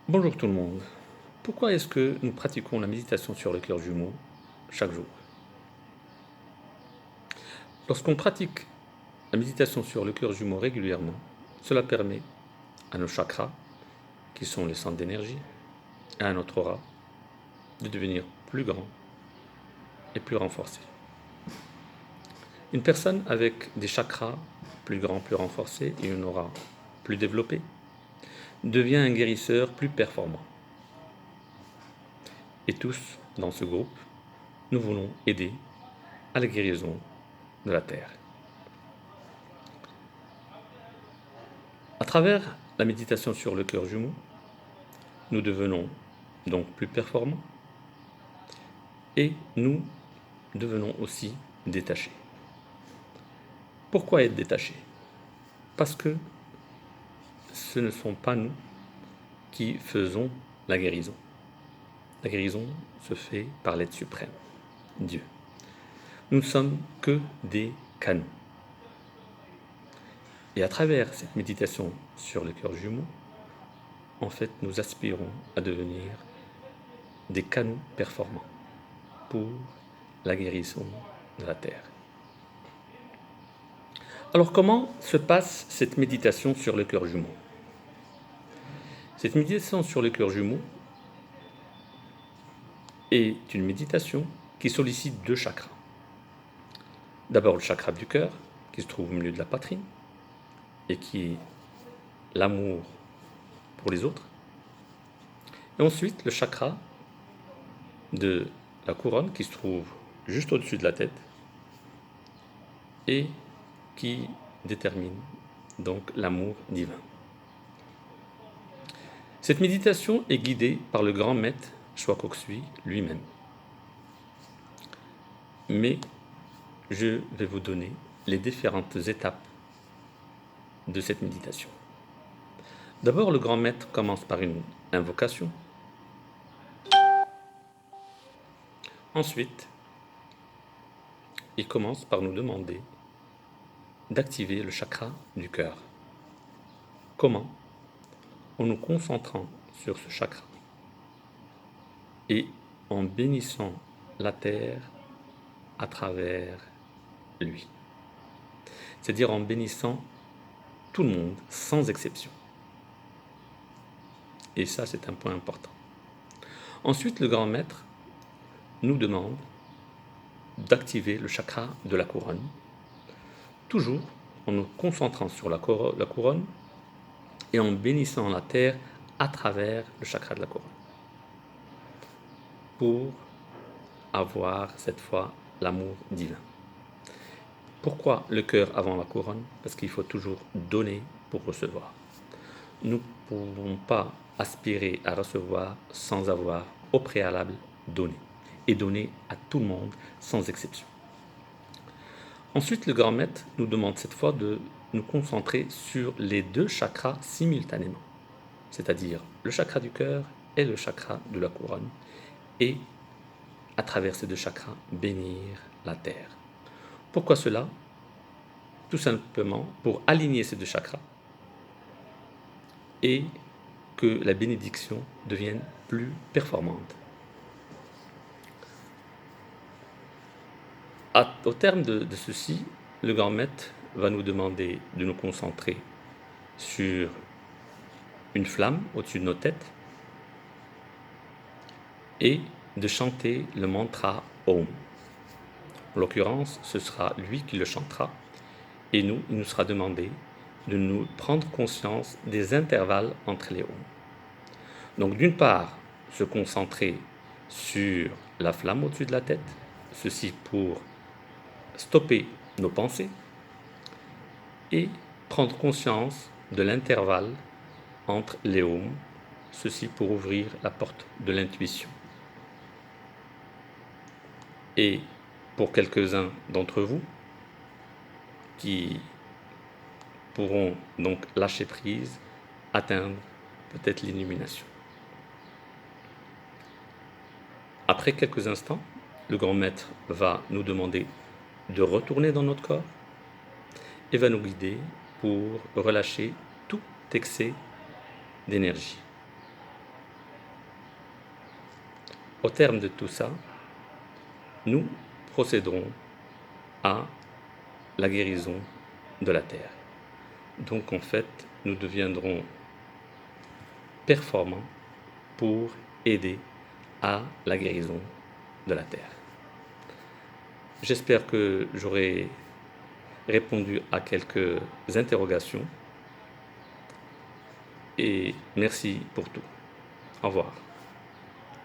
Bonjour tout le monde. Pourquoi est-ce que nous pratiquons la méditation sur le cœur jumeau chaque jour? Lorsqu'on pratique la méditation sur le cœur jumeau régulièrement, cela permet à nos chakras, qui sont les centres d'énergie, et à notre aura de devenir plus grand et plus renforcé. Une personne avec des chakras plus grands, plus renforcés et une aura plus développée devient un guérisseur plus performant. Et tous, dans ce groupe, nous voulons aider à la guérison de la Terre. À travers la méditation sur le cœur jumeau, nous devenons donc plus performants et nous devenons aussi détachés. Pourquoi être détachés? Parce que ce ne sont pas nous qui faisons la guérison. La guérison se fait par l'être suprême, Dieu. Nous ne sommes que des canaux. Et à travers cette méditation sur le cœur jumeau, en fait, nous aspirons à devenir des canaux performants pour la guérison de la Terre. Alors comment se passe cette méditation sur le cœur jumeau? Cette méditation sur le cœur jumeau est une méditation qui sollicite deux chakras. D'abord le chakra du cœur, qui se trouve au milieu de la poitrine, et qui est l'amour pour les autres. Et ensuite le chakra de la couronne, qui se trouve juste au-dessus de la tête, et qui détermine donc l'amour divin. Cette méditation est guidée par le grand maître Choa Kok Sui lui-même. Mais je vais vous donner les différentes étapes de cette méditation. D'abord, le grand maître commence par une invocation. Ensuite, il commence par nous demander d'activer le chakra du cœur. Comment? En nous concentrant sur ce chakra et en bénissant la terre à travers lui. C'est-à-dire en bénissant tout le monde sans exception. Et ça, c'est un point important. Ensuite, le grand maître nous demande d'activer le chakra de la couronne, toujours en nous concentrant sur la couronne et en bénissant la terre à travers le chakra de la couronne, pour avoir cette fois l'amour divin. Pourquoi le cœur avant la couronne? Parce qu'il faut toujours donner pour recevoir. Nous ne pouvons pas aspirer à recevoir sans avoir au préalable donné, et donner à tout le monde sans exception. Ensuite, le grand maître nous demande cette fois de nous concentrer sur les deux chakras simultanément, c'est-à-dire le chakra du cœur et le chakra de la couronne, et à travers ces deux chakras, bénir la terre. Pourquoi cela? Tout simplement pour aligner ces deux chakras et que la bénédiction devienne plus performante. Au terme de ceci, le grand maître va nous demander de nous concentrer sur une flamme au-dessus de nos têtes et de chanter le mantra Om. En l'occurrence, ce sera lui qui le chantera et il nous sera demandé de nous prendre conscience des intervalles entre les Om. Donc d'une part, se concentrer sur la flamme au-dessus de la tête, ceci pour stopper nos pensées et prendre conscience de l'intervalle entre les Om, ceci pour ouvrir la porte de l'intuition. Et pour quelques-uns d'entre vous qui pourront donc lâcher prise, atteindre peut-être l'illumination. Après quelques instants, le grand maître va nous demander de retourner dans notre corps et va nous guider pour relâcher tout excès d'énergie. Au terme de tout ça, nous procéderons à la guérison de la terre. Donc en fait, nous deviendrons performants pour aider à la guérison de la terre. J'espère que j'aurai répondu à quelques interrogations et merci pour tout. Au revoir.